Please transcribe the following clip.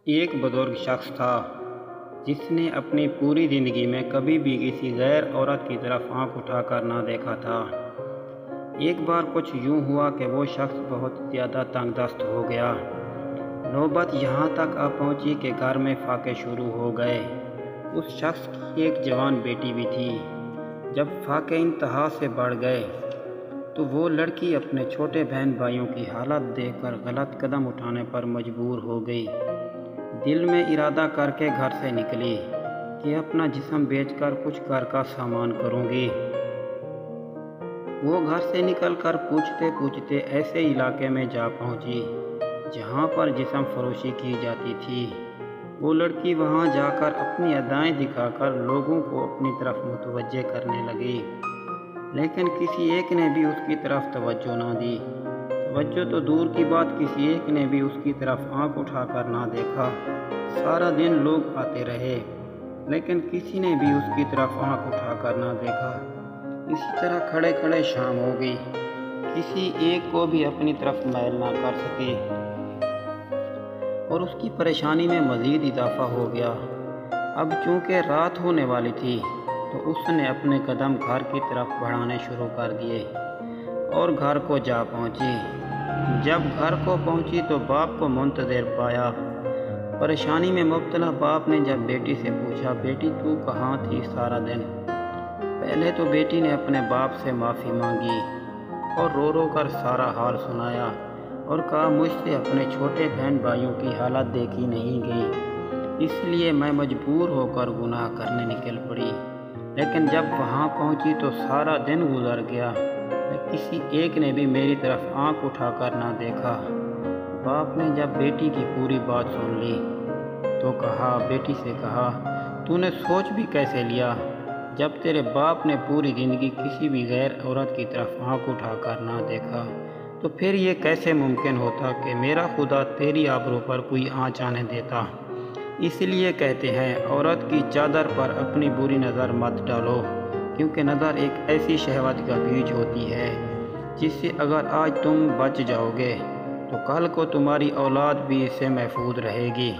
ایک بزرگ شخص تھا جس نے اپنی پوری زندگی میں کبھی بھی کسی غیر عورت کی طرف آنکھ اٹھا کر نہ دیکھا تھا۔ ایک بار کچھ یوں ہوا کہ وہ شخص بہت زیادہ تنگ دست ہو گیا۔ نوبت یہاں تک آ پہنچی کہ گھر میں فاقے شروع ہو گئے۔ اس شخص کی ایک جوان بیٹی بھی تھی۔ جب فاقے انتہا سے بڑھ گئے تو وہ لڑکی اپنے چھوٹے بہن بھائیوں کی حالت دیکھ کر غلط قدم اٹھانے پر مجبور ہو گئی۔ دل میں ارادہ کر کے گھر سے نکلی کہ اپنا جسم بیچ کر کچھ گھر کا سامان کروں گی۔ وہ گھر سے نکل کر پوچھتے پوچھتے ایسے علاقے میں جا پہنچی جہاں پر جسم فروشی کی جاتی تھی۔ وہ لڑکی وہاں جا کر اپنی ادائیں دکھا کر لوگوں کو اپنی طرف متوجہ کرنے لگی، لیکن کسی ایک نے بھی اس کی طرف توجہ نہ دی۔ توجہ تو دور کی بات، کسی ایک نے بھی اس کی طرف آنکھ اٹھا کر نہ دیکھا۔ سارا دن لوگ آتے رہے لیکن کسی نے بھی اس کی طرف آنکھ اٹھا کر نہ دیکھا۔ اسی طرح کھڑے کھڑے شام ہو گئی، کسی ایک کو بھی اپنی طرف میل نہ کر سکی اور اس کی پریشانی میں مزید اضافہ ہو گیا۔ اب چونکہ رات ہونے والی تھی تو اس نے اپنے قدم گھر کی طرف بڑھانے شروع کر دیے اور گھر کو جا پہنچی۔ جب گھر کو پہنچی تو باپ کو منتظر پایا۔ پریشانی میں مبتلا باپ نے جب بیٹی سے پوچھا، بیٹی تو کہاں تھی سارا دن؟ پہلے تو بیٹی نے اپنے باپ سے معافی مانگی اور رو رو کر سارا حال سنایا اور کہا، مجھ سے اپنے چھوٹے بہن بھائیوں کی حالت دیکھی نہیں گئی، اس لیے میں مجبور ہو کر گناہ کرنے نکل پڑی۔ لیکن جب وہاں پہنچی تو سارا دن گزر گیا، کسی ایک نے بھی میری طرف آنکھ اٹھا کر نہ دیکھا۔ باپ نے جب بیٹی کی پوری بات سن لی تو بیٹی سے کہا، تو نے سوچ بھی کیسے لیا؟ جب تیرے باپ نے پوری زندگی کسی بھی غیر عورت کی طرف آنکھ اٹھا کر نہ دیکھا تو پھر یہ کیسے ممکن ہوتا کہ میرا خدا تیری آبرو پر کوئی آنچ آنے دیتا؟ اس لیے کہتے ہیں، عورت کی چادر پر اپنی بری نظر مت ڈالو، کیونکہ نظر ایک ایسی شہوت کا بیج ہوتی ہے جس سے اگر آج تم بچ جاؤ گے تو کل کو تمہاری اولاد بھی اس سے محفوظ رہے گی۔